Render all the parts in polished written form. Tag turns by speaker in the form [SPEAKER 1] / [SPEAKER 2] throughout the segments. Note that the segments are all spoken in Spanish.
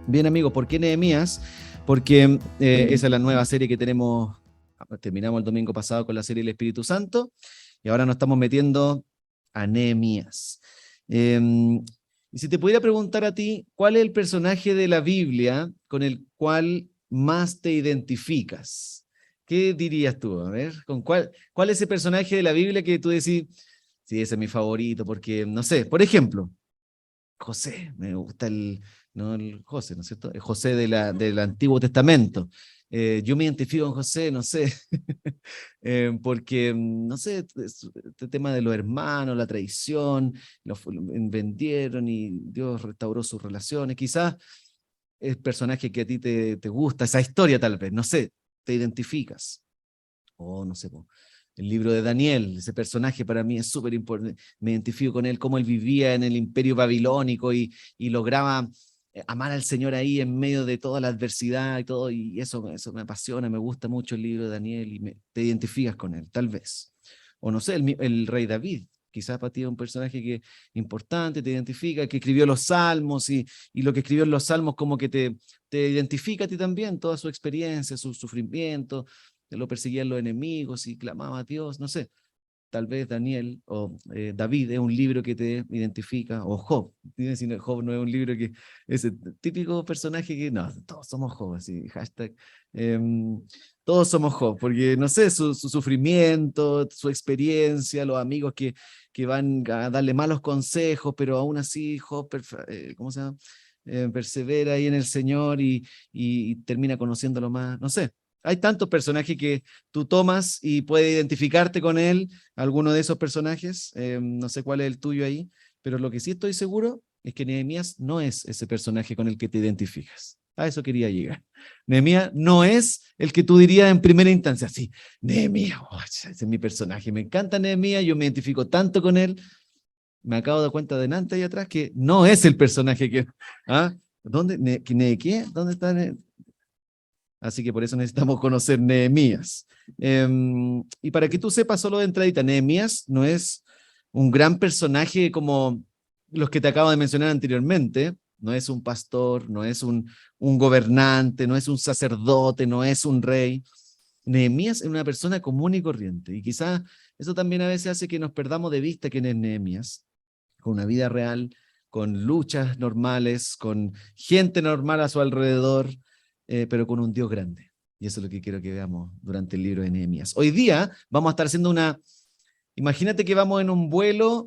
[SPEAKER 1] Bien, amigo, ¿por qué Nehemías? Porque esa es la nueva serie que tenemos. Terminamos el domingo pasado con la serie El Espíritu Santo y ahora nos estamos metiendo a Nehemías. Y si te pudiera preguntar a ti, ¿cuál es el personaje de la Biblia con el cual más te identificas? ¿Qué dirías tú? A ver, ¿cuál es ese personaje de la Biblia que tú decís, sí, ese es mi favorito? Porque, no sé, por ejemplo, José, me gusta no el José, ¿no es cierto? El José del Antiguo Testamento. Yo me identifico con José, no sé, porque, no sé, este tema de los hermanos, la traición, vendieron y Dios restauró sus relaciones. Quizás es personaje que a ti te gusta, esa historia tal vez, no sé, te identificas. O no sé, el libro de Daniel, ese personaje para mí es súper importante, me identifico con él, cómo él vivía en el imperio babilónico y lograba amar al Señor ahí en medio de toda la adversidad y todo, y eso me apasiona, me gusta mucho el libro de Daniel y te identificas con él, tal vez. O no sé, el rey David, quizás para ti es un personaje que importante, te identifica, que escribió los salmos y lo que escribió en los salmos como que te identifica a ti también, toda su experiencia, su sufrimiento, lo perseguían los enemigos y clamaba a Dios, no sé, tal vez Daniel o David es un libro que te identifica, o Job, dime si Job no es un libro que es el típico personaje que, no, todos somos Job, así, hashtag, eh, todos somos Job, porque no sé, su sufrimiento, su experiencia, los amigos que van a darle malos consejos, pero aún así Job, ¿cómo se llama? Persevera ahí en el Señor y termina conociéndolo más, no sé. Hay tantos personajes que tú tomas y puedes identificarte con él, alguno de esos personajes, no sé cuál es el tuyo ahí, pero lo que sí estoy seguro es que Nehemías no es ese personaje con el que te identificas. A eso quería llegar. Nehemías no es el que tú dirías en primera instancia, sí, Nehemías, oh, ese es mi personaje, me encanta Nehemías, yo me identifico tanto con él, me acabo de dar cuenta delante y atrás que no es el personaje que... ¿Ah? ¿Dónde? ¿Qué? ¿Dónde está? Así que por eso necesitamos conocer Nehemías. Y para que tú sepas solo de entradita, Nehemías no es un gran personaje como los que te acabo de mencionar anteriormente, no es un pastor, no es un gobernante, no es un sacerdote, no es un rey. Nehemías es una persona común y corriente, y quizás eso también a veces hace que nos perdamos de vista quién es Nehemías, con una vida real, con luchas normales, con gente normal a su alrededor, pero con un Dios grande. Y eso es lo que quiero que veamos durante el libro de Nehemías. Hoy día vamos a estar haciendo imagínate que vamos en un vuelo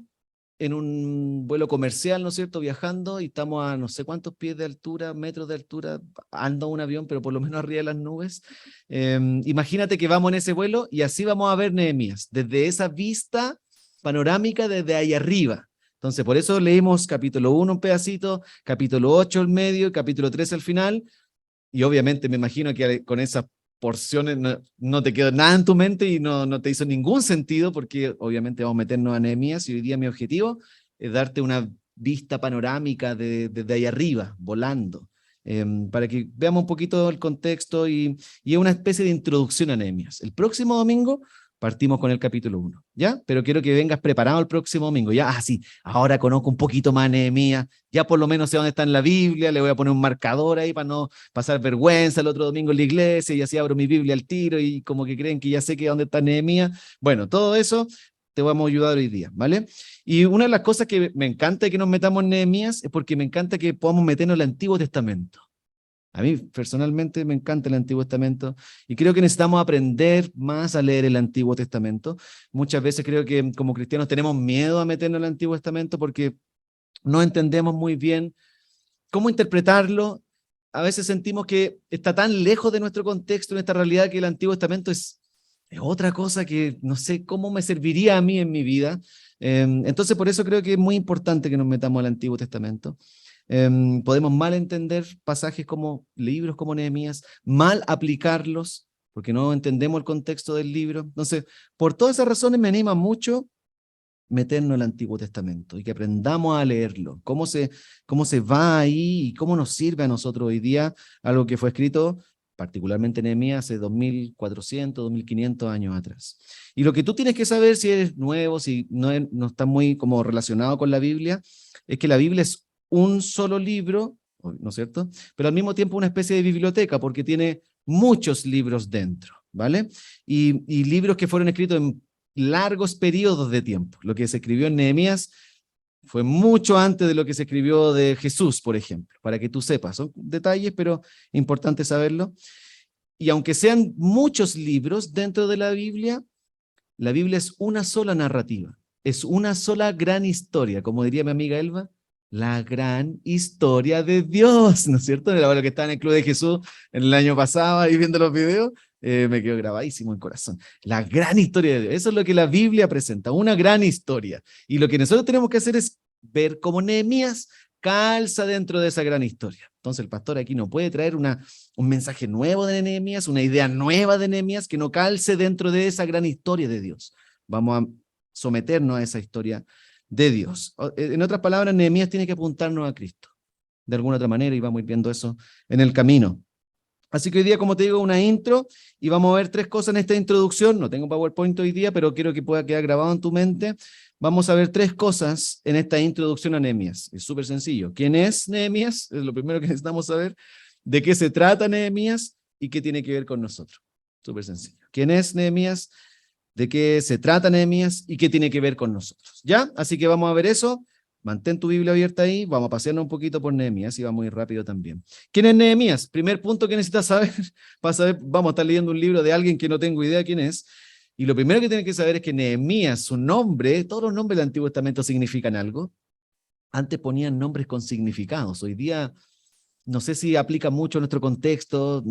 [SPEAKER 1] comercial, ¿no es cierto?, viajando y estamos a no sé cuántos pies de altura, metros de altura, anda un avión, pero por lo menos arriba de las nubes. Imagínate que vamos en ese vuelo y así vamos a ver Nehemías, desde esa vista panorámica desde ahí arriba. Entonces, por eso leímos capítulo 1 un pedacito, capítulo 8 el medio, capítulo 13 al final, y obviamente me imagino que con esas porciones no te quedó nada en tu mente y no te hizo ningún sentido, porque obviamente vamos a meternos a Nehemías y hoy día mi objetivo es darte una vista panorámica desde ahí arriba, volando, para que veamos un poquito el contexto y es una especie de introducción a Nehemías. El próximo domingo partimos con el capítulo 1, ¿ya? Pero quiero que vengas preparado el próximo domingo, ¿ya? Ah, sí, ahora conozco un poquito más a Nehemías, ya por lo menos sé dónde está en la Biblia, le voy a poner un marcador ahí para no pasar vergüenza el otro domingo en la iglesia y así abro mi Biblia al tiro y como que creen que ya sé que dónde está Nehemías. Bueno, todo eso te vamos a ayudar hoy día, ¿vale? Y una de las cosas que me encanta que nos metamos en Nehemías es porque me encanta que podamos meternos en el Antiguo Testamento. A mí personalmente me encanta el Antiguo Testamento y creo que necesitamos aprender más a leer el Antiguo Testamento. Muchas veces creo que como cristianos tenemos miedo a meternos en el Antiguo Testamento porque no entendemos muy bien cómo interpretarlo. A veces sentimos que está tan lejos de nuestro contexto, en esta realidad, que el Antiguo Testamento es otra cosa que no sé cómo me serviría a mí en mi vida. Entonces, por eso creo que es muy importante que nos metamos al Antiguo Testamento. Podemos mal entender pasajes como libros como Nehemías, mal aplicarlos, porque no entendemos el contexto del libro. Entonces, por todas esas razones me anima mucho meternos en el Antiguo Testamento y que aprendamos a leerlo, cómo se va ahí y cómo nos sirve a nosotros hoy día algo que fue escrito particularmente en Nehemías hace 2400, 2500 años atrás. Y lo que tú tienes que saber si eres nuevo, si no está muy como relacionado con la Biblia, es que la Biblia es un solo libro, ¿no es cierto? Pero al mismo tiempo una especie de biblioteca, porque tiene muchos libros dentro, ¿vale? Y libros que fueron escritos en largos periodos de tiempo. Lo que se escribió en Nehemías fue mucho antes de lo que se escribió de Jesús, por ejemplo, para que tú sepas. Son detalles, pero importante saberlo. Y aunque sean muchos libros dentro de la Biblia es una sola narrativa, es una sola gran historia, como diría mi amiga Elba, la gran historia de Dios, ¿no es cierto? Era lo que estaba en el Club de Jesús en el año pasado, ahí viendo los videos, me quedó grabadísimo en el corazón. La gran historia de Dios, eso es lo que la Biblia presenta, una gran historia. Y lo que nosotros tenemos que hacer es ver cómo Nehemías calza dentro de esa gran historia. Entonces el pastor aquí no puede traer un mensaje nuevo de Nehemías, una idea nueva de Nehemías que no calce dentro de esa gran historia de Dios. Vamos a someternos a esa historia de Dios. En otras palabras, Nehemías tiene que apuntarnos a Cristo de alguna otra manera y vamos a ir viendo eso en el camino. Así que hoy día, como te digo, una intro y vamos a ver 3 cosas en esta introducción. No tengo PowerPoint hoy día, pero quiero que pueda quedar grabado en tu mente. Vamos a ver 3 cosas en esta introducción a Nehemías. Es súper sencillo. ¿Quién es Nehemías? Es lo primero que necesitamos saber. ¿De qué se trata Nehemías? ¿Y qué tiene que ver con nosotros? Súper sencillo. ¿Quién es Nehemías? ¿De qué se trata Nehemías? ¿Y qué tiene que ver con nosotros? ¿Ya? Así que vamos a ver eso. Mantén tu Biblia abierta ahí, vamos a pasearnos un poquito por Nehemías y vamos a ir rápido también. ¿Quién es Nehemías? Primer punto que necesitas saber, para saber, vamos a estar leyendo un libro de alguien que no tengo idea quién es, y lo primero que tienes que saber es que Nehemías, su nombre, todos los nombres del Antiguo Testamento significan algo. Antes ponían nombres con significados, hoy día no sé si aplica mucho a nuestro contexto.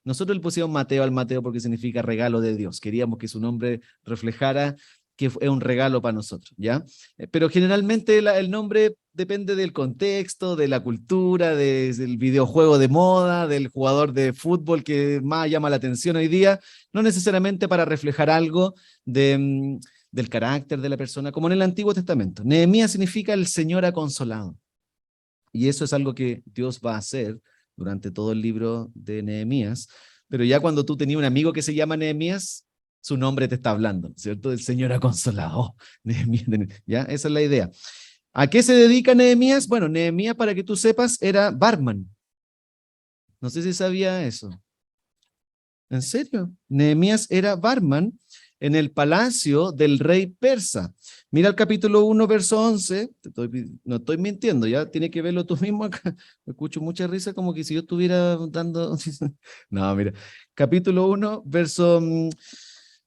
[SPEAKER 1] Nosotros le pusimos Mateo al Mateo porque significa regalo de Dios. Queríamos que su nombre reflejara que es un regalo para nosotros, ¿ya? Pero generalmente el nombre depende del contexto, de la cultura, del videojuego de moda, del jugador de fútbol que más llama la atención hoy día, no necesariamente para reflejar algo del carácter de la persona, como en el Antiguo Testamento. Nehemías significa el Señor ha consolado. Y eso es algo que Dios va a hacer durante todo el libro de Nehemías. Pero ya cuando tú tenías un amigo que se llama Nehemías, su nombre te está hablando, ¿cierto? El Señor ha consolado. Oh, Nehemías, ¿ya? Esa es la idea. ¿A qué se dedica Nehemías? Bueno, Nehemías, para que tú sepas, era barman. No sé si sabía eso. ¿En serio? Nehemías era barman en el palacio del rey persa. Mira el capítulo 1, verso 11. No estoy mintiendo, ya tiene que verlo tú mismo acá. Me escucho mucha risa como que si yo estuviera dando... No, mira. Capítulo 1, verso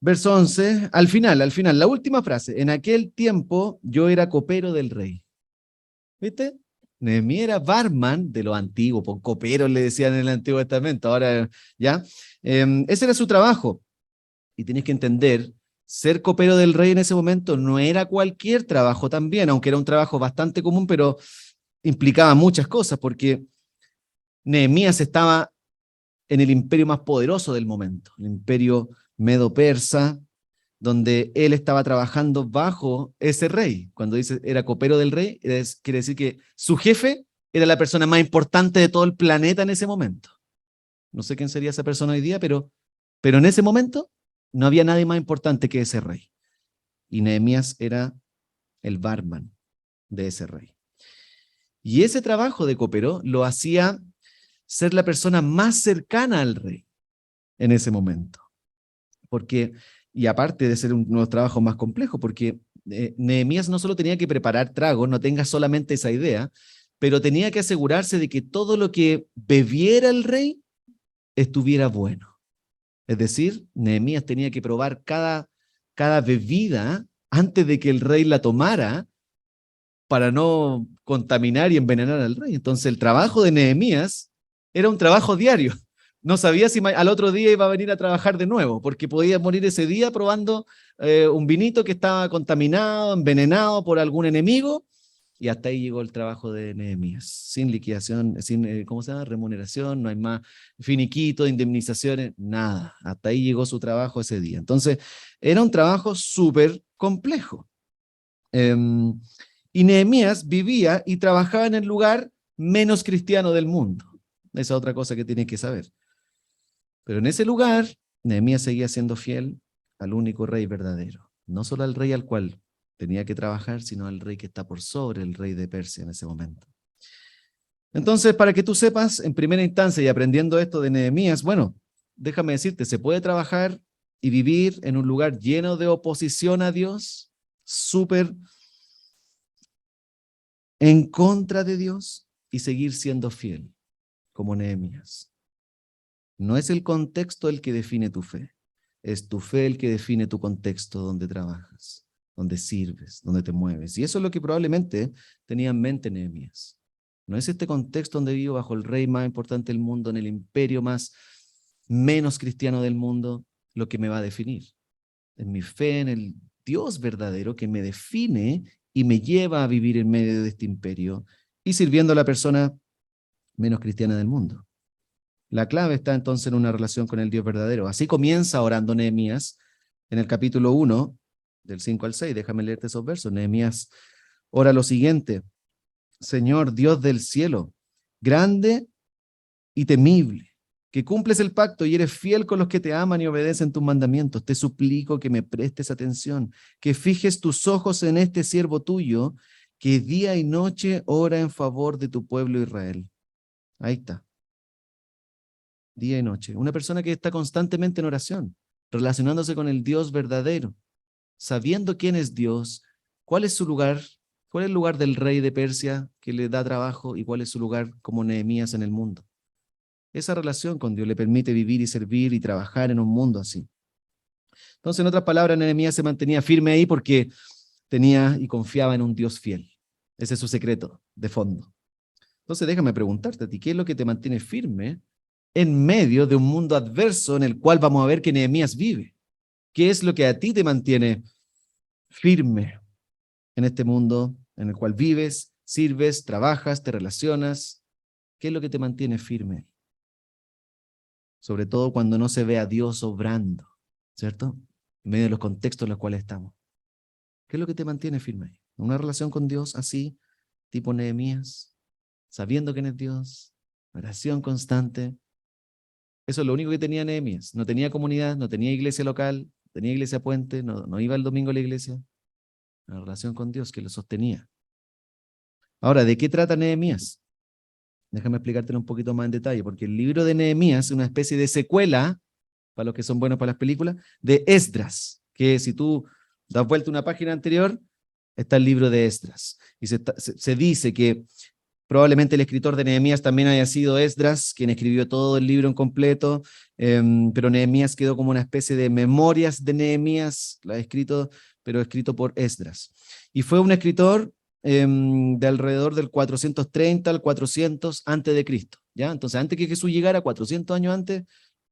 [SPEAKER 1] 11. Al final, la última frase. En aquel tiempo yo era copero del rey. ¿Viste? Nehemías era barman de lo antiguo, por coperos le decían en el Antiguo Testamento, ahora ya. Ese era su trabajo. Y tienes que entender, ser copero del rey en ese momento no era cualquier trabajo también, aunque era un trabajo bastante común, pero implicaba muchas cosas, porque Nehemías estaba en el imperio más poderoso del momento, el imperio medo-persa, donde él estaba trabajando bajo ese rey. Cuando dice era copero del rey, quiere decir que su jefe era la persona más importante de todo el planeta en ese momento. No sé quién sería esa persona hoy día, pero en ese momento no había nadie más importante que ese rey. Y Nehemías era el barman de ese rey. Y ese trabajo de copero lo hacía ser la persona más cercana al rey en ese momento. Porque, y aparte de ser uno de los trabajos más complejos, porque Nehemías no solo tenía que preparar tragos, no tenga solamente esa idea, pero tenía que asegurarse de que todo lo que bebiera el rey estuviera bueno. Es decir, Nehemías tenía que probar cada bebida antes de que el rey la tomara para no contaminar y envenenar al rey. Entonces el trabajo de Nehemías era un trabajo diario. No sabía si al otro día iba a venir a trabajar de nuevo, porque podía morir ese día probando un vinito que estaba contaminado, envenenado por algún enemigo, y hasta ahí llegó el trabajo de Nehemías, sin liquidación, sin, ¿cómo se llama? Remuneración, no hay más finiquito, indemnizaciones, nada. Hasta ahí llegó su trabajo ese día. Entonces, era un trabajo súper complejo. Y Nehemías vivía y trabajaba en el lugar menos cristiano del mundo. Esa es otra cosa que tienes que saber. Pero en ese lugar, Nehemías seguía siendo fiel al único rey verdadero. No solo al rey al cual tenía que trabajar, sino al rey que está por sobre el rey de Persia en ese momento. Entonces, para que tú sepas, en primera instancia y aprendiendo esto de Nehemías, bueno, déjame decirte, se puede trabajar y vivir en un lugar lleno de oposición a Dios, súper en contra de Dios, y seguir siendo fiel, como Nehemías. No es el contexto el que define tu fe, es tu fe el que define tu contexto donde trabajas, donde sirves, donde te mueves. Y eso es lo que probablemente tenía en mente Nehemías. No es este contexto donde vivo bajo el rey más importante del mundo, en el imperio más menos cristiano del mundo, lo que me va a definir. Es mi fe en el Dios verdadero que me define y me lleva a vivir en medio de este imperio y sirviendo a la persona menos cristiana del mundo. La clave está entonces en una relación con el Dios verdadero. Así comienza orando Nehemías en el capítulo 1, del 5 al 6. Déjame leerte esos versos. Nehemías ora lo siguiente: Señor Dios del cielo, grande y temible, que cumples el pacto y eres fiel con los que te aman y obedecen tus mandamientos. Te suplico que me prestes atención, que fijes tus ojos en este siervo tuyo, que día y noche ora en favor de tu pueblo Israel. Ahí está. Día y noche. Una persona que está constantemente en oración, relacionándose con el Dios verdadero, sabiendo quién es Dios, cuál es su lugar, cuál es el lugar del rey de Persia que le da trabajo y cuál es su lugar como Nehemías en el mundo. Esa relación con Dios le permite vivir y servir y trabajar en un mundo así. Entonces, en otras palabras, Nehemías se mantenía firme ahí porque tenía y confiaba en un Dios fiel. Ese es su secreto de fondo. Entonces, déjame preguntarte a ti, ¿qué es lo que te mantiene firme en medio de un mundo adverso en el cual vamos a ver que Nehemías vive? ¿Qué es lo que a ti te mantiene firme en este mundo en el cual vives, sirves, trabajas, te relacionas? ¿Qué es lo que te mantiene firme? Sobre todo cuando no se ve a Dios obrando, ¿cierto? En medio de los contextos en los cuales estamos. ¿Qué es lo que te mantiene firme? ¿Una relación con Dios así, tipo Nehemías, sabiendo quién es Dios, oración constante? Eso es lo único que tenía Nehemías. No tenía comunidad, no tenía iglesia local, no tenía iglesia puente, no iba el domingo a la iglesia. Una relación con Dios que lo sostenía. Ahora, ¿de qué trata Nehemías? Déjame explicártelo un poquito más en detalle, porque el libro de Nehemías es una especie de secuela, para los que son buenos para las películas, de Esdras, que si tú das vuelta una página anterior, está el libro de Esdras. Y se dice que probablemente el escritor de Nehemías también haya sido Esdras, quien escribió todo el libro en completo, pero Nehemías quedó como una especie de memorias de Nehemías, la ha escrito, pero escrito por Esdras. Y fue un escritor de alrededor del 430 al 400 antes de Cristo, ¿ya? Entonces, antes que Jesús llegara, 400 años antes,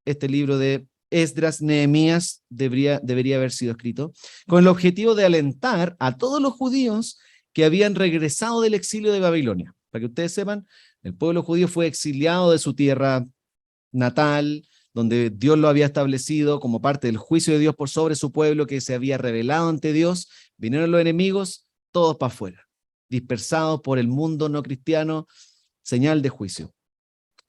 [SPEAKER 1] este libro de Esdras, Nehemías, debería haber sido escrito, con el objetivo de alentar a todos los judíos que habían regresado del exilio de Babilonia. Para que ustedes sepan, el pueblo judío fue exiliado de su tierra natal, donde Dios lo había establecido como parte del juicio de Dios por sobre su pueblo que se había rebelado ante Dios. Vinieron los enemigos, todos para afuera, dispersados por el mundo no cristiano, señal de juicio.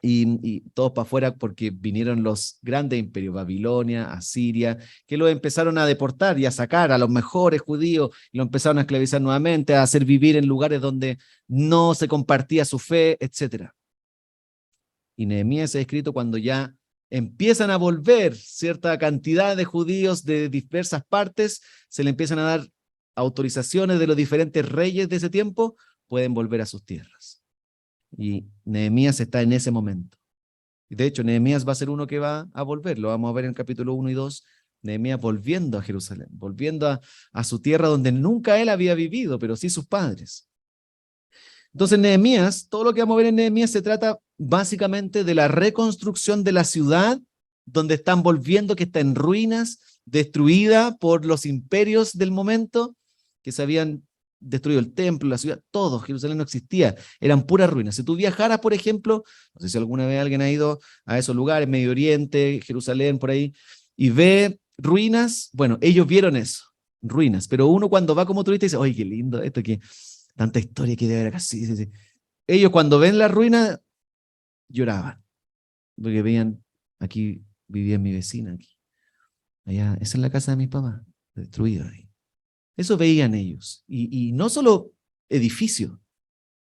[SPEAKER 1] Y todos para afuera porque vinieron los grandes imperios, Babilonia, Asiria, que los empezaron a deportar y a sacar a los mejores judíos, y lo empezaron a esclavizar nuevamente, a hacer vivir en lugares donde no se compartía su fe, etc. Y Nehemías es escrito cuando ya empiezan a volver cierta cantidad de judíos de diversas partes, se le empiezan a dar autorizaciones de los diferentes reyes de ese tiempo, pueden volver a sus tierras. Y Nehemías está en ese momento. Y de hecho, Nehemías va a ser uno que va a volver, lo vamos a ver en el capítulo 1 y 2, Nehemías volviendo a Jerusalén, volviendo a su tierra donde nunca él había vivido, pero sí sus padres. Entonces, Nehemías, todo lo que vamos a ver en Nehemías se trata básicamente de la reconstrucción de la ciudad donde están volviendo, que está en ruinas, destruida por los imperios del momento, que se habían destruido el templo, la ciudad, todo, Jerusalén no existía, eran puras ruinas. Si tú viajaras, por ejemplo, no sé si alguna vez alguien ha ido a esos lugares, Medio Oriente, Jerusalén, por ahí, y ve ruinas, bueno, ellos vieron eso, ruinas, pero uno cuando va como turista dice, oye, qué lindo esto, que tanta historia que debe haber acá. Sí, sí, sí. Ellos cuando ven la ruina lloraban, porque veían, aquí vivía mi vecina, aquí, allá, esa es la casa de mi papá, destruida ahí. Eso veían ellos. Y no solo edificios,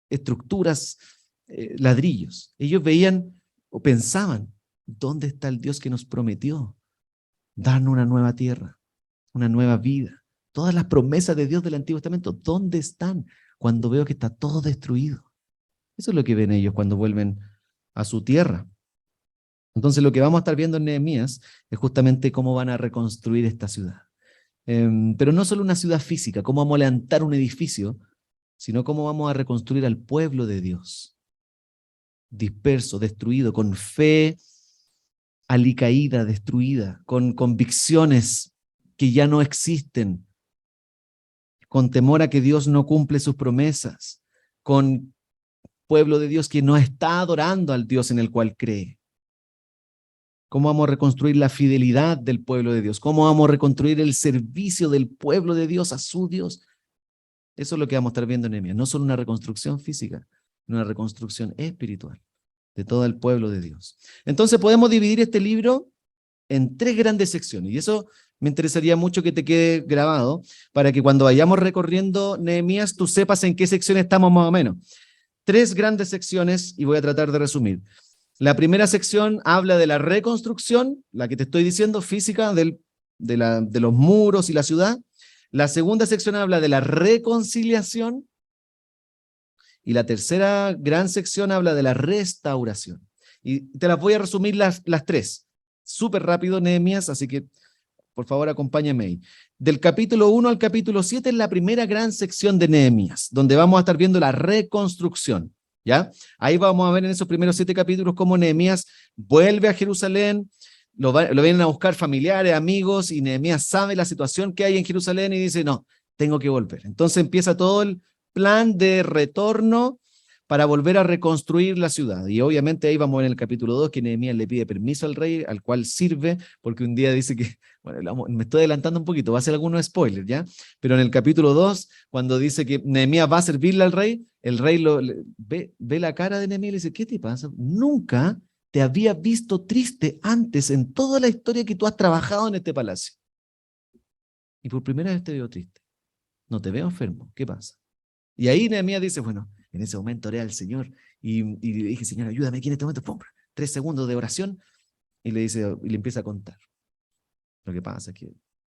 [SPEAKER 1] estructuras ladrillos. Ellos veían o pensaban, ¿dónde está el Dios que nos prometió darnos una nueva tierra, una nueva vida? Todas las promesas de Dios del Antiguo Testamento, ¿dónde están cuando veo que está todo destruido? Eso es lo que ven ellos cuando vuelven a su tierra. Entonces lo que vamos a estar viendo en Nehemías es justamente cómo van a reconstruir esta ciudad. Pero no solo una ciudad física, cómo vamos a levantar un edificio, sino cómo vamos a reconstruir al pueblo de Dios, disperso, destruido, con fe alicaída, destruida, con convicciones que ya no existen, con temor a que Dios no cumple sus promesas, con pueblo de Dios que no está adorando al Dios en el cual cree. ¿Cómo vamos a reconstruir la fidelidad del pueblo de Dios? ¿Cómo vamos a reconstruir el servicio del pueblo de Dios a su Dios? Eso es lo que vamos a estar viendo en Nehemías. No solo una reconstrucción física, sino una reconstrucción espiritual de todo el pueblo de Dios. Entonces podemos dividir este libro en 3 grandes secciones, y eso me interesaría mucho que te quede grabado, para que cuando vayamos recorriendo Nehemías, tú sepas en qué sección estamos más o menos. 3 grandes secciones, y voy a tratar de resumir. La primera sección habla de la reconstrucción, la que te estoy diciendo, física de los muros y la ciudad. La segunda sección habla de la reconciliación. Y la tercera gran sección habla de la restauración. Y te las voy a resumir las 3. Súper rápido, Nehemías, así que por favor acompáñame ahí. Del capítulo 1 al capítulo 7 es la primera gran sección de Nehemías, donde vamos a estar viendo la reconstrucción. ¿Ya? Ahí vamos a ver en esos primeros 7 capítulos cómo Nehemías vuelve a Jerusalén, lo vienen a buscar familiares, amigos, y Nehemías sabe la situación que hay en Jerusalén y dice, no, tengo que volver. Entonces empieza todo el plan de retorno para volver a reconstruir la ciudad. Y obviamente ahí vamos en el capítulo 2, que Nehemías le pide permiso al rey, al cual sirve, porque un día dice que, bueno, me estoy adelantando un poquito, va a ser algunos spoilers, ¿ya? Pero en el capítulo 2, cuando dice que Nehemías va a servirle al rey, el rey ve la cara de Nehemías y le dice, ¿qué te pasa? Nunca te había visto triste antes en toda la historia que tú has trabajado en este palacio. Y por primera vez te veo triste. No te veo enfermo. ¿Qué pasa? Y ahí Nehemías dice, bueno, en ese momento oré al Señor y le dije, Señor, ayúdame aquí en este momento. ¡Pum! 3 segundos de oración y le dice, y le empieza a contar. Lo que pasa es que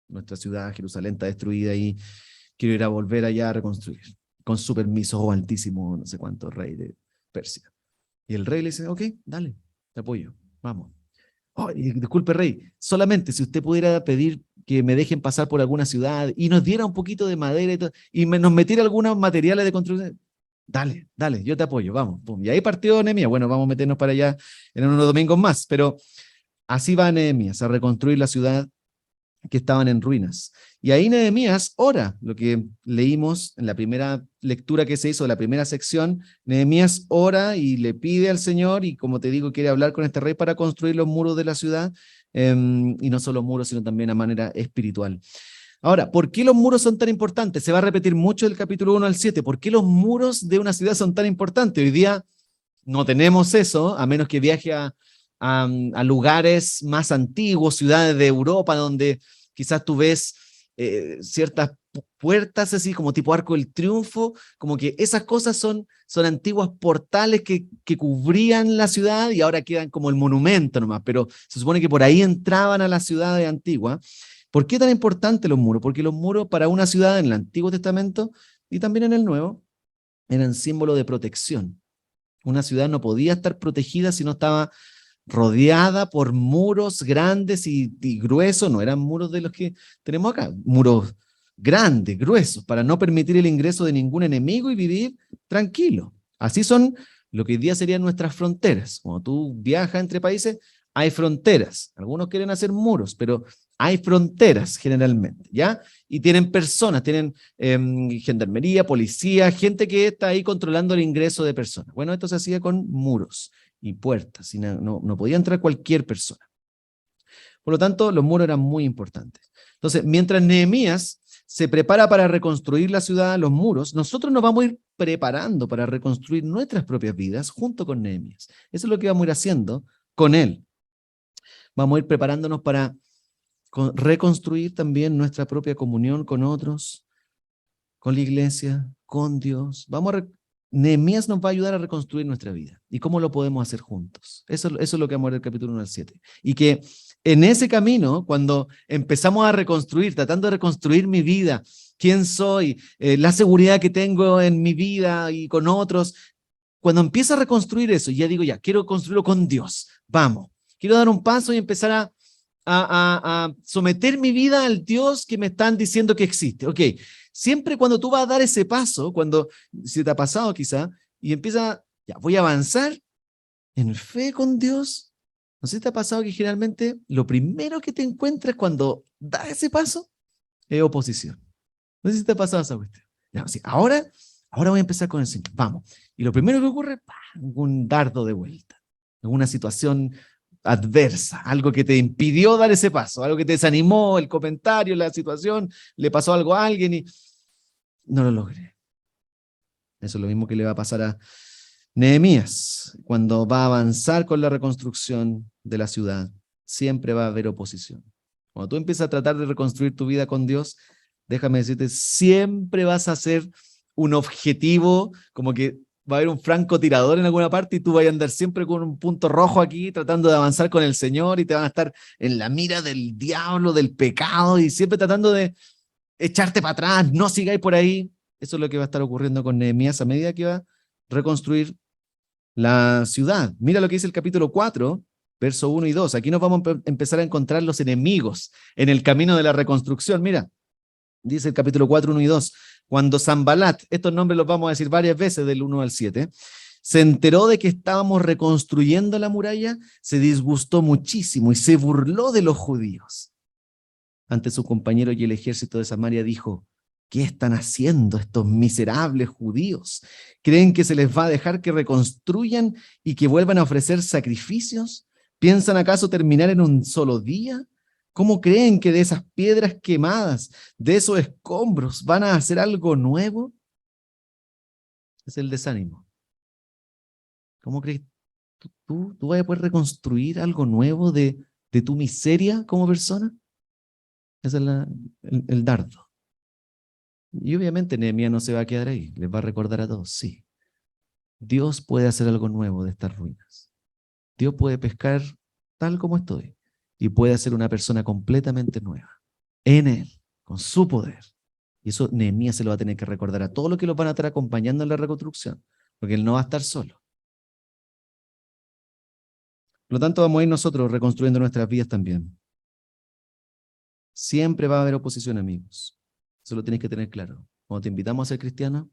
[SPEAKER 1] nuestra ciudad, Jerusalén, está destruida y quiero ir a volver allá a reconstruir. Con su permiso, oh altísimo, no sé cuánto, rey de Persia. Y el rey le dice, ok, dale, te apoyo, vamos. Oh, disculpe, rey, solamente si usted pudiera pedir que me dejen pasar por alguna ciudad y nos diera un poquito de madera y nos metiera algunos materiales de construcción. Dale, dale, yo te apoyo, vamos. Pum. Y ahí partió Nehemías. Bueno, vamos a meternos para allá en unos domingos más, pero así va Nehemías a reconstruir la ciudad que estaban en ruinas. Y ahí Nehemías ora, lo que leímos en la primera lectura que se hizo de la primera sección. Nehemías ora y le pide al Señor, y como te digo, quiere hablar con este rey para construir los muros de la ciudad, y no solo muros, sino también a manera espiritual. Ahora, ¿por qué los muros son tan importantes? Se va a repetir mucho del capítulo 1 al 7. ¿Por qué los muros de una ciudad son tan importantes? Hoy día no tenemos eso, a menos que viaje a lugares más antiguos, ciudades de Europa, donde quizás tú ves ciertas puertas así como tipo Arco del Triunfo, como que esas cosas son antiguos portales que cubrían la ciudad y ahora quedan como el monumento nomás, pero se supone que por ahí entraban a las ciudades antiguas. ¿Por qué tan importantes los muros? Porque los muros para una ciudad en el Antiguo Testamento y también en el Nuevo eran símbolo de protección. Una ciudad no podía estar protegida si no estaba rodeada por muros grandes y gruesos. No eran muros de los que tenemos acá, muros grandes, gruesos, para no permitir el ingreso de ningún enemigo y vivir tranquilo. Así son lo que hoy día serían nuestras fronteras. Cuando tú viajas entre países, hay fronteras. Algunos quieren hacer muros, pero hay fronteras generalmente, ¿ya? Y tienen personas, tienen gendarmería, policía, gente que está ahí controlando el ingreso de personas. Bueno, esto se hacía con muros y puertas, y no podía entrar cualquier persona. Por lo tanto, los muros eran muy importantes. Entonces, mientras Nehemías se prepara para reconstruir la ciudad, los muros, nosotros nos vamos a ir preparando para reconstruir nuestras propias vidas junto con Nehemías. Eso es lo que vamos a ir haciendo con él. Vamos a ir preparándonos para reconstruir también nuestra propia comunión con otros, con la iglesia, con Dios. Vamos a Nehemías nos va a ayudar a reconstruir nuestra vida. ¿Y cómo lo podemos hacer juntos? Eso es lo que vamos a ver del capítulo 1 al 7. Y que en ese camino, cuando empezamos a reconstruir, tratando de reconstruir mi vida, quién soy, la seguridad que tengo en mi vida y con otros, cuando empiezo a reconstruir eso, ya digo, ya, quiero construirlo con Dios, vamos. Quiero dar un paso y empezar a someter mi vida al Dios que me están diciendo que existe. Ok, siempre cuando tú vas a dar ese paso, cuando, si te ha pasado quizá, y empieza, ya, voy a avanzar en fe con Dios. ¿No sé si te ha pasado que generalmente lo primero que te encuentras cuando das ese paso es oposición? No sé si te ha pasado esa cuestión. Ya, sí, ahora voy a empezar con el Señor, vamos. Y lo primero que ocurre, ¡pah!, un dardo de vuelta, una situación adversa, algo que te impidió dar ese paso, algo que te desanimó, el comentario, la situación, le pasó algo a alguien y no lo logré. Eso es lo mismo que le va a pasar a Nehemías. Cuando va a avanzar con la reconstrucción de la ciudad, siempre va a haber oposición. Cuando tú empiezas a tratar de reconstruir tu vida con Dios, déjame decirte, siempre vas a ser un objetivo, como que va a haber un francotirador en alguna parte y tú vas a andar siempre con un punto rojo aquí tratando de avanzar con el Señor y te van a estar en la mira del diablo, del pecado y siempre tratando de echarte para atrás, no sigáis por ahí. Eso es lo que va a estar ocurriendo con Nehemías a medida que va a reconstruir la ciudad. Mira lo que dice el capítulo 4, verso 1 y 2. Aquí nos vamos a empezar a encontrar los enemigos en el camino de la reconstrucción. Mira, dice el capítulo 4, 1 y 2. Cuando Sanbalat, estos nombres los vamos a decir varias veces del 1 al 7, se enteró de que estábamos reconstruyendo la muralla, se disgustó muchísimo y se burló de los judíos. Ante su compañero y el ejército de Samaria dijo, ¿qué están haciendo estos miserables judíos? ¿Creen que se les va a dejar que reconstruyan y que vuelvan a ofrecer sacrificios? ¿Piensan acaso terminar en un solo día? ¿Cómo creen que de esas piedras quemadas, de esos escombros, van a hacer algo nuevo? Es el desánimo. ¿Cómo crees tú vas a poder reconstruir algo nuevo de tu miseria como persona? Ese es el dardo. Y obviamente Nehemías no se va a quedar ahí, les va a recordar a todos, sí, Dios puede hacer algo nuevo de estas ruinas. Dios puede pescar tal como estoy y puede hacer una persona completamente nueva en Él, con su poder. Y eso Nehemías se lo va a tener que recordar a todos los que los van a estar acompañando en la reconstrucción, porque Él no va a estar solo. Por lo tanto, vamos a ir nosotros reconstruyendo nuestras vidas también. Siempre va a haber oposición, amigos. Eso lo tienes que tener claro. Cuando te invitamos a ser cristiano,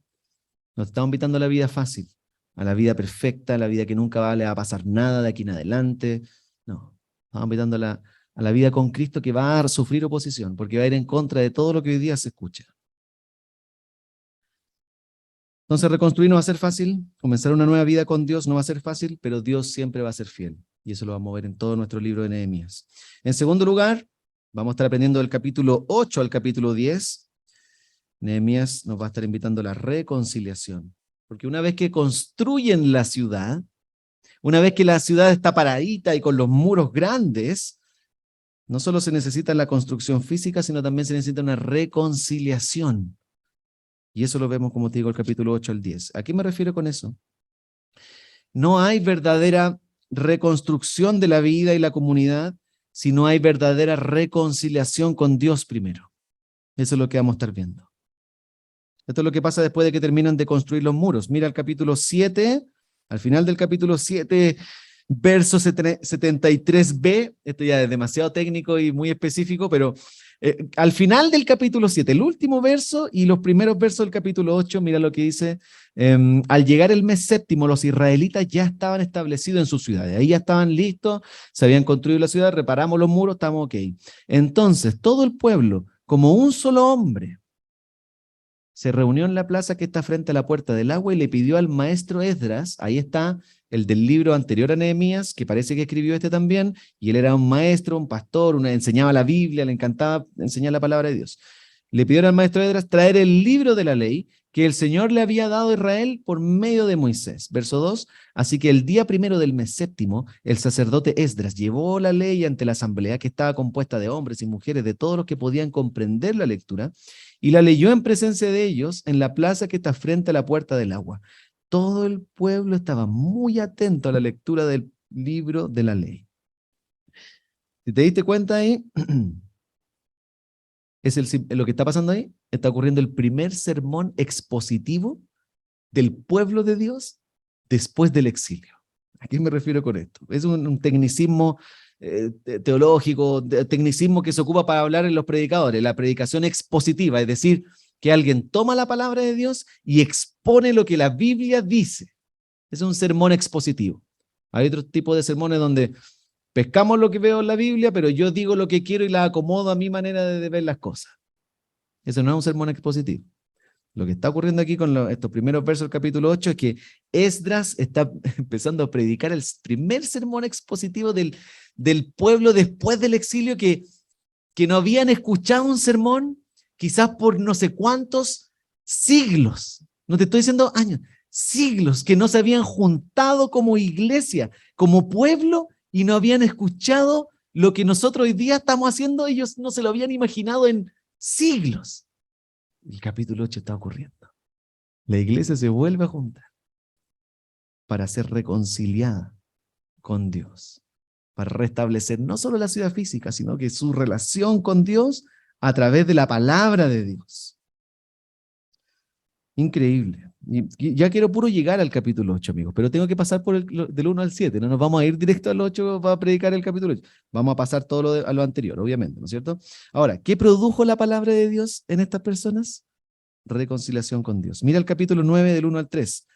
[SPEAKER 1] nos estamos invitando a la vida fácil, a la vida perfecta, a la vida que nunca le va a pasar nada de aquí en adelante. No, estamos invitando a la vida con Cristo que va a sufrir oposición, porque va a ir en contra de todo lo que hoy día se escucha. Entonces, reconstruir no va a ser fácil, comenzar una nueva vida con Dios no va a ser fácil, pero Dios siempre va a ser fiel. Y eso lo vamos a ver en todo nuestro libro de Nehemías. En segundo lugar, vamos a estar aprendiendo del capítulo 8 al capítulo 10. Nehemías nos va a estar invitando a la reconciliación. Porque una vez que construyen la ciudad, una vez que la ciudad está paradita y con los muros grandes, no solo se necesita la construcción física, sino también se necesita una reconciliación. Y eso lo vemos, como te digo, el capítulo 8 al 10. ¿A qué me refiero con eso? No hay verdadera reconstrucción de la vida y la comunidad si no hay verdadera reconciliación con Dios primero. Eso es lo que vamos a estar viendo. Esto es lo que pasa después de que terminan de construir los muros. Mira el capítulo 7, al final del capítulo 7, verso 73b, esto ya es demasiado técnico y muy específico, pero al final del capítulo 7, el último verso y los primeros versos del capítulo 8, mira lo que dice, al llegar el mes séptimo, los israelitas ya estaban establecidos en sus ciudades, ahí ya estaban listos, se habían construido la ciudad, reparamos los muros, estamos ok. Entonces, todo el pueblo, como un solo hombre, se reunió en la plaza que está frente a la puerta del agua y le pidió al maestro Esdras, ahí está el del libro anterior a Nehemías, que parece que escribió este también, y él era un maestro, un pastor, enseñaba la Biblia, le encantaba enseñar la palabra de Dios. Le pidió al maestro Esdras traer el libro de la ley que el Señor le había dado a Israel por medio de Moisés. Verso 2, así que el día primero del mes séptimo, el sacerdote Esdras llevó la ley ante la asamblea, que estaba compuesta de hombres y mujeres, de todos los que podían comprender la lectura, y la leyó en presencia de ellos en la plaza que está frente a la puerta del agua. todo el pueblo estaba muy atento a la lectura del libro de la ley. Si te diste cuenta ahí, lo que está pasando ahí, está ocurriendo el primer sermón expositivo del pueblo de Dios después del exilio. ¿A qué me refiero con esto? Es un tecnicismo teológico, tecnicismo que se ocupa para hablar en los predicadores, la predicación expositiva, es decir, que alguien toma la palabra de Dios y expone lo que la Biblia dice. Es un sermón expositivo. Hay otro tipo de sermones donde pescamos lo que veo en la Biblia, pero yo digo lo que quiero y la acomodo a mi manera de ver las cosas. Eso no es un sermón expositivo. Lo que está ocurriendo aquí con estos primeros versos del capítulo 8 es que Esdras está empezando a predicar el primer sermón expositivo del pueblo después del exilio que no habían escuchado un sermón quizás por no sé cuántos siglos. No te estoy diciendo años, siglos que no se habían juntado como iglesia, como pueblo y no habían escuchado lo que nosotros hoy día estamos haciendo. Ellos no se lo habían imaginado en siglos. El capítulo 8 está ocurriendo. La iglesia se vuelve a juntar para ser reconciliada con Dios, para restablecer no solo la ciudad física, sino que su relación con Dios a través de la palabra de Dios. Increíble. Y ya quiero puro llegar al capítulo 8, amigos, pero tengo que pasar por del 1 al 7. No nos vamos a ir directo al 8 para predicar el capítulo 8. Vamos a pasar todo a lo anterior, obviamente, ¿no es cierto? Ahora, ¿qué produjo la palabra de Dios en estas personas? Reconciliación con Dios. Mira el capítulo 9 del 1 al 3.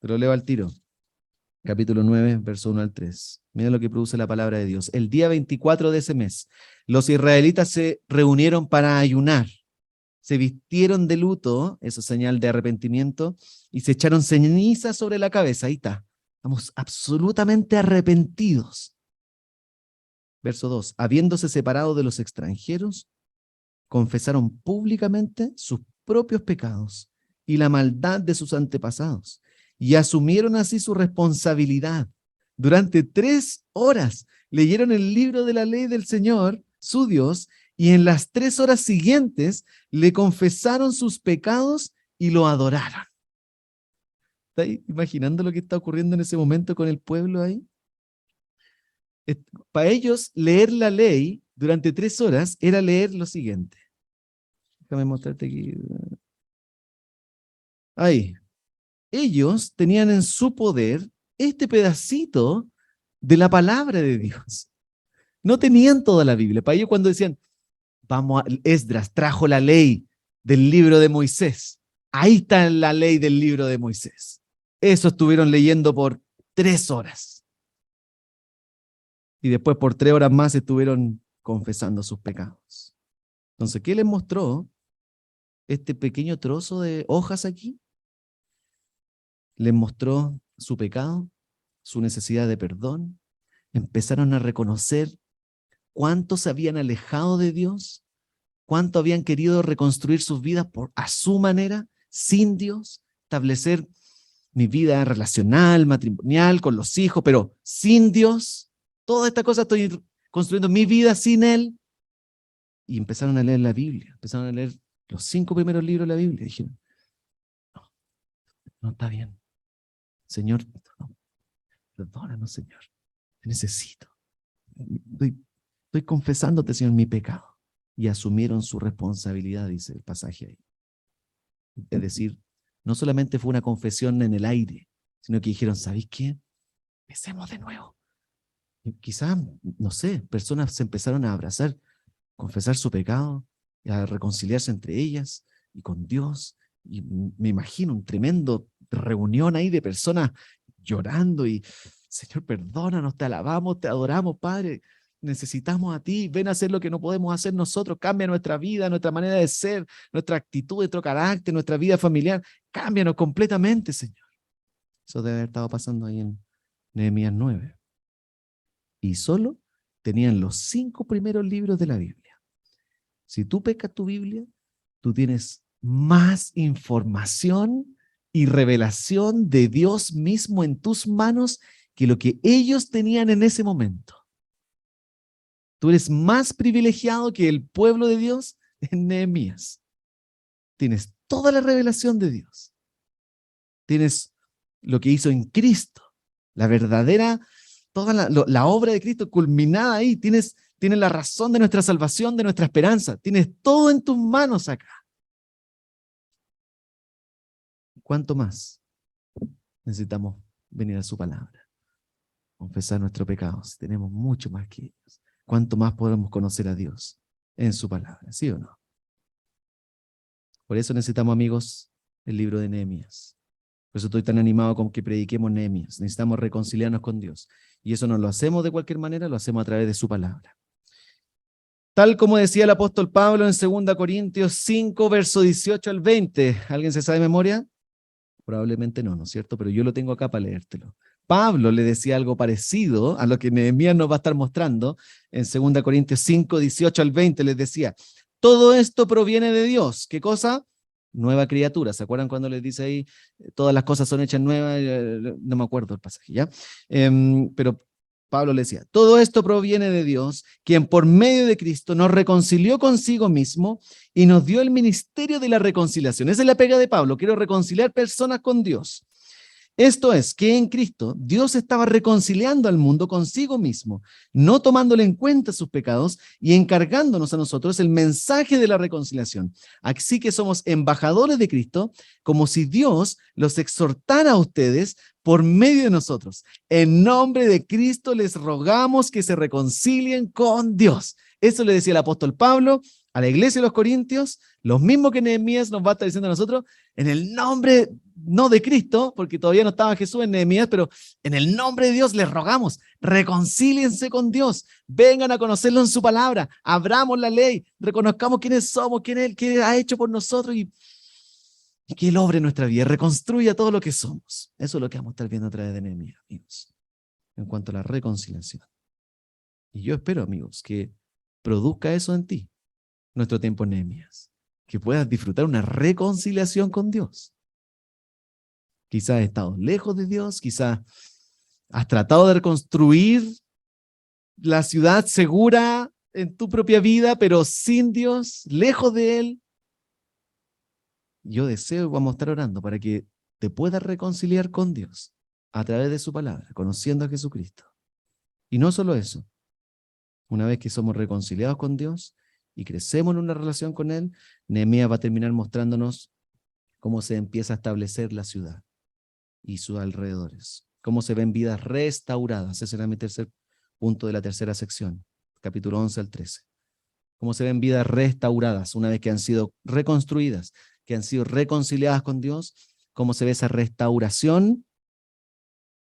[SPEAKER 1] Te lo leo al tiro. Capítulo 9, verso 1 al 3. Mira lo que produce la palabra de Dios. El día 24 de ese mes, los israelitas se reunieron para ayunar. Se vistieron de luto, eso es señal de arrepentimiento, y se echaron ceniza sobre la cabeza. Ahí está. Estamos absolutamente arrepentidos. Verso 2. Habiéndose separado de los extranjeros, confesaron públicamente sus propios pecados y la maldad de sus antepasados, y asumieron así su responsabilidad. Durante 3 horas leyeron el libro de la ley del Señor, su Dios, y en las 3 horas siguientes le confesaron sus pecados y lo adoraron. ¿Está imaginando lo que está ocurriendo en ese momento con el pueblo ahí? Para ellos, leer la ley durante 3 horas era leer lo siguiente. Déjame mostrarte aquí. Ahí. Ellos tenían en su poder este pedacito de la palabra de Dios. No tenían toda la Biblia. Para ellos cuando decían, Esdras trajo la ley del libro de Moisés. Ahí está la ley del libro de Moisés. Eso estuvieron leyendo por 3 horas. Y después por 3 horas más estuvieron confesando sus pecados. Entonces, ¿qué les mostró este pequeño trozo de hojas aquí? Les mostró su pecado, su necesidad de perdón. Empezaron a reconocer cuánto se habían alejado de Dios, cuánto habían querido reconstruir sus vidas a su manera, sin Dios, establecer mi vida relacional, matrimonial, con los hijos, pero sin Dios. Toda esta cosa estoy construyendo mi vida sin Él. Y empezaron a leer la Biblia, empezaron a leer los 5 primeros libros de la Biblia. Dijeron, no está bien. Señor, perdónanos, Señor. Te necesito. Estoy confesándote, Señor, mi pecado. Y asumieron su responsabilidad, dice el pasaje ahí. Es decir, no solamente fue una confesión en el aire, sino que dijeron, ¿sabéis qué? Empecemos de nuevo. Quizás, no sé, personas se empezaron a abrazar, confesar su pecado, y a reconciliarse entre ellas y con Dios. Y me imagino un tremendo reunión ahí de personas llorando y, Señor, perdónanos, te alabamos, te adoramos, Padre. Necesitamos a ti, ven a hacer lo que no podemos hacer nosotros, cambia nuestra vida, nuestra manera de ser, nuestra actitud, nuestro carácter, nuestra vida familiar, cámbianos completamente, Señor. Eso debe haber estado pasando ahí en Nehemías 9. Y solo tenían los 5 primeros libros de la Biblia. Si tú pescas tu Biblia, tú tienes más información y revelación de Dios mismo en tus manos que lo que ellos tenían en ese momento. Tú eres más privilegiado que el pueblo de Dios en Nehemías. Tienes toda la revelación de Dios. Tienes lo que hizo en Cristo, la verdadera, toda la obra de Cristo culminada ahí. Tienes la razón de nuestra salvación, de nuestra esperanza. Tienes todo en tus manos acá. ¿Cuánto más necesitamos venir a su palabra? Confesar nuestros pecados. Tenemos mucho más que ellos. ¿Cuánto más podemos conocer a Dios en su palabra? ¿Sí o no? Por eso necesitamos, amigos, el libro de Nehemías. Por eso estoy tan animado con que prediquemos Nehemías. Necesitamos reconciliarnos con Dios. Y eso no lo hacemos de cualquier manera, lo hacemos a través de su palabra. Tal como decía el apóstol Pablo en 2 Corintios 5, verso 18 al 20. ¿Alguien se sabe de memoria? Probablemente no, ¿no es cierto? Pero yo lo tengo acá para leértelo. Pablo le decía algo parecido a lo que Nehemías nos va a estar mostrando en 2 Corintios 5, 18 al 20. Les decía, todo esto proviene de Dios. ¿Qué cosa? Nueva criatura. ¿Se acuerdan cuando les dice ahí, todas las cosas son hechas nuevas? No me acuerdo el pasaje, ¿ya? Pero Pablo le decía, todo esto proviene de Dios, quien por medio de Cristo nos reconcilió consigo mismo y nos dio el ministerio de la reconciliación. Esa es la pega de Pablo, quiero reconciliar personas con Dios. Esto es, que en Cristo Dios estaba reconciliando al mundo consigo mismo, no tomándole en cuenta sus pecados y encargándonos a nosotros el mensaje de la reconciliación. Así que somos embajadores de Cristo, como si Dios los exhortara a ustedes por medio de nosotros. En nombre de Cristo les rogamos que se reconcilien con Dios. Eso le decía el apóstol Pablo a la iglesia de los Corintios, lo mismo que Nehemías nos va a estar diciendo a nosotros, en el nombre, no de Cristo, porque todavía no estaba Jesús en Nehemías, pero en el nombre de Dios les rogamos, reconcíliense con Dios, vengan a conocerlo en su palabra, abramos la ley, reconozcamos quiénes somos, quién es el que ha hecho por nosotros y que Él obre nuestra vida, reconstruya todo lo que somos. Eso es lo que vamos a estar viendo a través de Nehemías, amigos, en cuanto a la reconciliación. Y yo espero, amigos, que produzca eso en ti, nuestro tiempo en Nehemías, que puedas disfrutar una reconciliación con Dios. Quizás has estado lejos de Dios, quizás has tratado de reconstruir la ciudad segura en tu propia vida, pero sin Dios, lejos de Él. Yo deseo y vamos a estar orando para que te puedas reconciliar con Dios a través de su palabra, conociendo a Jesucristo. Y no solo eso, una vez que somos reconciliados con Dios y crecemos en una relación con Él, Nehemías va a terminar mostrándonos cómo se empieza a establecer la ciudad y sus alrededores, cómo se ven vidas restauradas. Ese será mi tercer punto de la tercera sección, capítulo 11 al 13. Cómo se ven vidas restauradas una vez que han sido reconstruidas, que han sido reconciliadas con Dios, cómo se ve esa restauración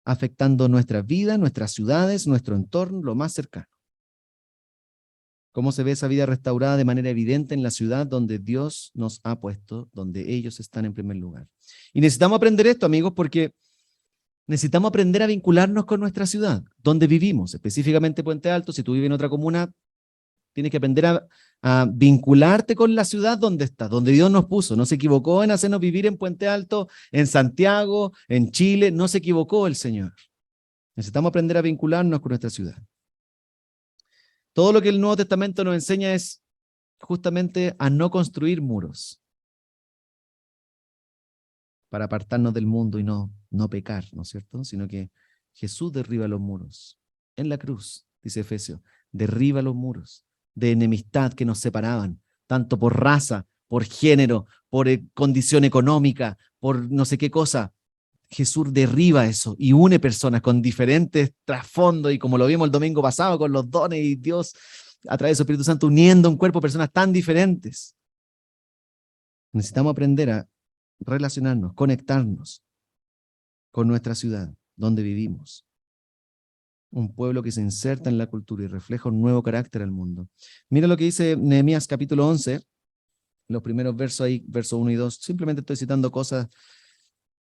[SPEAKER 1] afectando nuestra vida, nuestras ciudades, nuestro entorno, lo más cercano. Cómo se ve esa vida restaurada de manera evidente en la ciudad donde Dios nos ha puesto, donde ellos están en primer lugar. Y necesitamos aprender esto, amigos, porque necesitamos aprender a vincularnos con nuestra ciudad, donde vivimos, específicamente Puente Alto. Si tú vives en otra comuna, tienes que aprender a vincularte con la ciudad donde estás, donde Dios nos puso. No se equivocó en hacernos vivir en Puente Alto, en Santiago, en Chile, no se equivocó el Señor. Necesitamos aprender a vincularnos con nuestra ciudad. Todo lo que el Nuevo Testamento nos enseña es justamente a no construir muros para apartarnos del mundo y no pecar, ¿no es cierto? Sino que Jesús derriba los muros. En la cruz, dice Efesios, derriba los muros de enemistad que nos separaban, tanto por raza, por género, por condición económica, por no sé qué cosa. Jesús derriba eso y une personas con diferentes trasfondos, y como lo vimos el domingo pasado con los dones y Dios a través del Espíritu Santo uniendo un cuerpo personas tan diferentes. Necesitamos aprender a relacionarnos, conectarnos con nuestra ciudad, donde vivimos. Un pueblo que se inserta en la cultura y refleja un nuevo carácter al mundo. Mira lo que dice Nehemías capítulo 11, los primeros versos ahí, versos 1 y 2. Simplemente estoy citando cosas,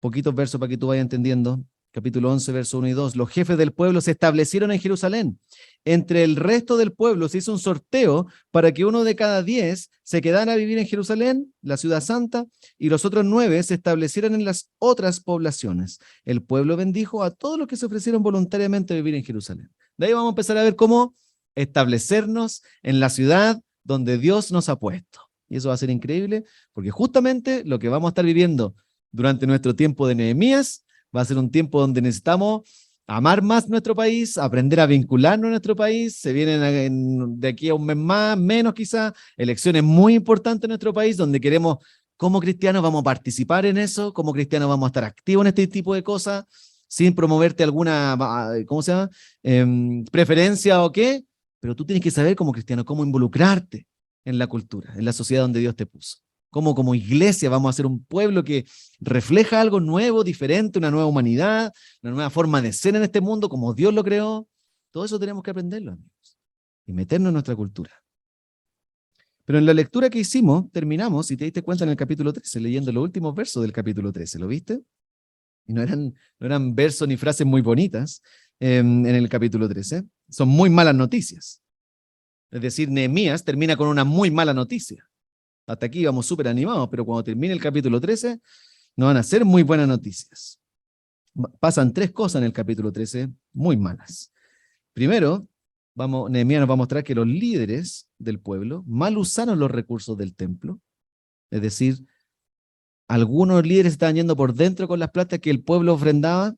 [SPEAKER 1] poquitos versos para que tú vayas entendiendo. Capítulo 11, versos 1 y 2. Los jefes del pueblo se establecieron en Jerusalén. Entre el resto del pueblo se hizo un sorteo para que 1 de cada 10 se quedara a vivir en Jerusalén, la ciudad santa, y los otros 9 se establecieran en las otras poblaciones. El pueblo bendijo a todos los que se ofrecieron voluntariamente a vivir en Jerusalén. De ahí vamos a empezar a ver cómo establecernos en la ciudad donde Dios nos ha puesto. Y eso va a ser increíble, porque justamente lo que vamos a estar viviendo durante nuestro tiempo de Nehemías Va a ser un tiempo donde necesitamos amar más nuestro país, aprender a vincularnos a nuestro país. Se vienen de aquí a un mes más, menos quizás, elecciones muy importantes en nuestro país, donde queremos, como cristianos, vamos a participar en eso, como cristianos vamos a estar activos en este tipo de cosas, sin promoverte alguna, ¿cómo se llama? Preferencia o qué, pero tú tienes que saber como cristiano cómo involucrarte en la cultura, en la sociedad donde Dios te puso. Cómo como iglesia vamos a ser un pueblo que refleja algo nuevo, diferente, una nueva humanidad, una nueva forma de ser en este mundo, como Dios lo creó. Todo eso tenemos que aprenderlo, amigos, y meternos en nuestra cultura. Pero en la lectura que hicimos, terminamos, y te diste cuenta en el capítulo 13, leyendo los últimos versos del capítulo 13, ¿lo viste? Y no eran versos ni frases muy bonitas en el capítulo 13, son muy malas noticias. Es decir, Nehemías termina con una muy mala noticia. Hasta aquí íbamos súper animados, pero cuando termine el capítulo 13, no van a ser muy buenas noticias. Pasan 3 cosas en el capítulo 13 muy malas. Primero, Nehemías nos va a mostrar que los líderes del pueblo mal usaron los recursos del templo. Es decir, algunos líderes estaban yendo por dentro con las platas que el pueblo ofrendaba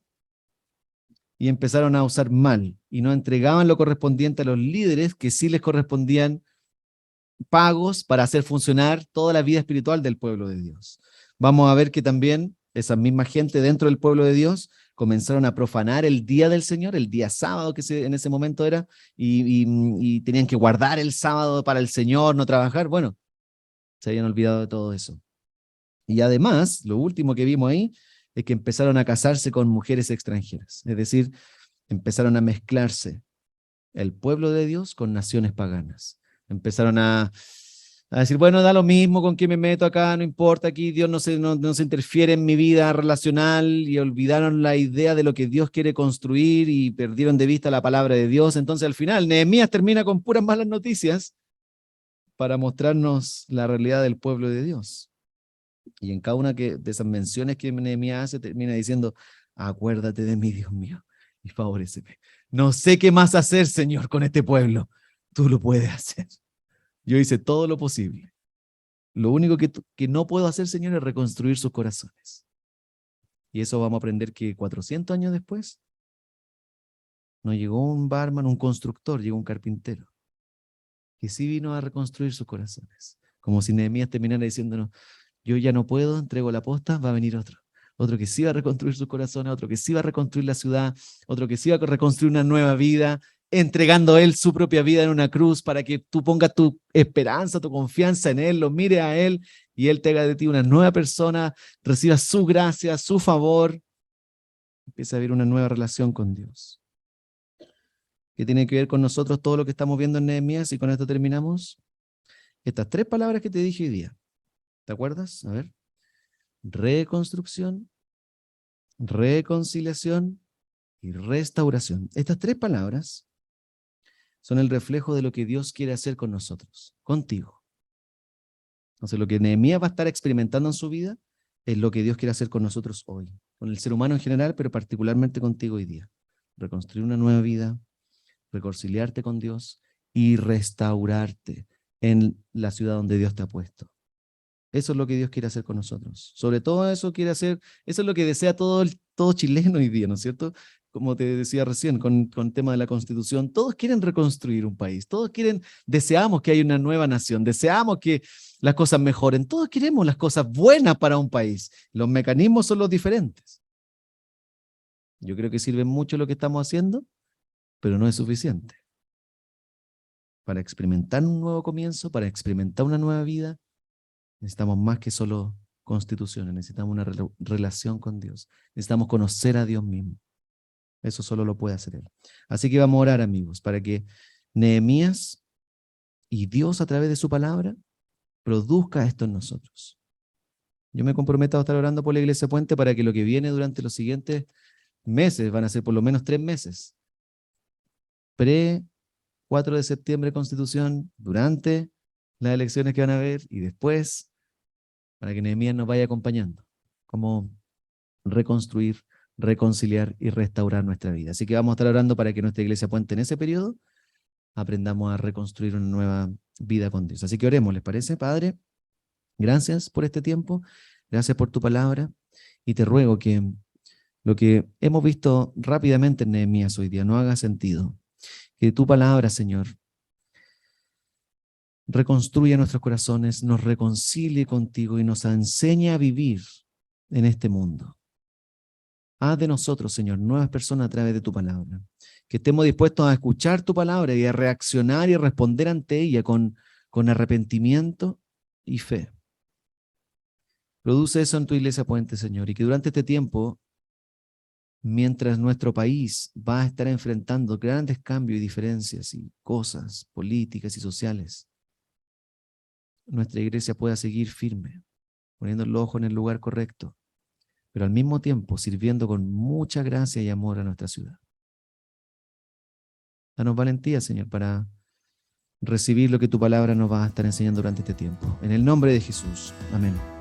[SPEAKER 1] y empezaron a usar mal y no entregaban lo correspondiente a los líderes que sí les correspondían pagos para hacer funcionar toda la vida espiritual del pueblo de Dios. Vamos a ver que también esa misma gente dentro del pueblo de Dios comenzaron a profanar el día del Señor, el día sábado que en ese momento era, y tenían que guardar el sábado para el Señor, no trabajar. Bueno, se habían olvidado de todo eso. Y además, lo último que vimos ahí es que empezaron a casarse con mujeres extranjeras, es decir, empezaron a mezclarse el pueblo de Dios con naciones paganas. Empezaron a decir, bueno, da lo mismo con quién me meto acá, no importa, aquí Dios no se interfiere en mi vida relacional, y olvidaron la idea de lo que Dios quiere construir y perdieron de vista la palabra de Dios. Entonces al final, Nehemías termina con puras malas noticias para mostrarnos la realidad del pueblo de Dios. Y en cada una de esas menciones que Nehemías hace, termina diciendo, acuérdate de mí, Dios mío, y favoréceme. No sé qué más hacer, Señor, con este pueblo. Tú lo puedes hacer. Yo hice todo lo posible. Lo único que no puedo hacer, Señor, es reconstruir sus corazones. Y eso vamos a aprender que 400 años después, no llegó un barman, un constructor, llegó un carpintero, que sí vino a reconstruir sus corazones. Como si Nehemías terminara diciéndonos, yo ya no puedo, entrego la posta, va a venir otro. Otro que sí va a reconstruir sus corazones, otro que sí va a reconstruir la ciudad, otro que sí va a reconstruir una nueva vida, entregando él su propia vida en una cruz para que tú pongas tu esperanza, tu confianza en él, lo mires a él y él te haga de ti una nueva persona, reciba su gracia, su favor, empieza a haber una nueva relación con Dios. ¿Qué tiene que ver con nosotros todo lo que estamos viendo en Nehemías? Y con esto terminamos. Estas 3 palabras que te dije hoy día. ¿Te acuerdas? A ver. Reconstrucción, reconciliación y restauración. Estas 3 palabras son el reflejo de lo que Dios quiere hacer con nosotros, contigo. Entonces, lo que Nehemías va a estar experimentando en su vida es lo que Dios quiere hacer con nosotros hoy, con el ser humano en general, pero particularmente contigo hoy día. Reconstruir una nueva vida, reconciliarte con Dios y restaurarte en la ciudad donde Dios te ha puesto. Eso es lo que Dios quiere hacer con nosotros. Sobre todo eso quiere hacer, eso es lo que desea todo chileno hoy día, ¿no es cierto? Como te decía recién, con el tema de la Constitución, todos quieren reconstruir un país, deseamos que haya una nueva nación, deseamos que las cosas mejoren, todos queremos las cosas buenas para un país. Los mecanismos son los diferentes. Yo creo que sirve mucho lo que estamos haciendo, pero no es suficiente. Para experimentar un nuevo comienzo, para experimentar una nueva vida, necesitamos más que solo constituciones, necesitamos una relación con Dios, necesitamos conocer a Dios mismo. Eso solo lo puede hacer Él. Así que vamos a orar, amigos, para que Nehemías y Dios a través de su palabra produzca esto en nosotros. Yo me comprometo a estar orando por la Iglesia Puente para que lo que viene durante los siguientes meses, van a ser por lo menos 3 meses, 4 de septiembre Constitución, durante las elecciones que van a haber y después, para que Nehemías nos vaya acompañando, cómo reconstruir, reconciliar y restaurar nuestra vida. Así que vamos a estar orando para que nuestra Iglesia Puente en ese periodo aprendamos a reconstruir una nueva vida con Dios. Así que oremos, ¿les parece, Padre? Gracias por este tiempo, gracias por tu palabra y te ruego que lo que hemos visto rápidamente en Nehemías hoy día no haga sentido. Que tu palabra, Señor, reconstruya nuestros corazones, nos reconcilie contigo y nos enseñe a vivir en este mundo. Haz de nosotros, Señor, nuevas personas a través de tu palabra. Que estemos dispuestos a escuchar tu palabra y a reaccionar y a responder ante ella con arrepentimiento y fe. Produce eso en tu iglesia Puente, Señor, y que durante este tiempo, mientras nuestro país va a estar enfrentando grandes cambios y diferencias y cosas políticas y sociales, nuestra iglesia pueda seguir firme, poniendo el ojo en el lugar correcto, pero al mismo tiempo sirviendo con mucha gracia y amor a nuestra ciudad. Danos valentía, Señor, para recibir lo que tu palabra nos va a estar enseñando durante este tiempo. En el nombre de Jesús. Amén.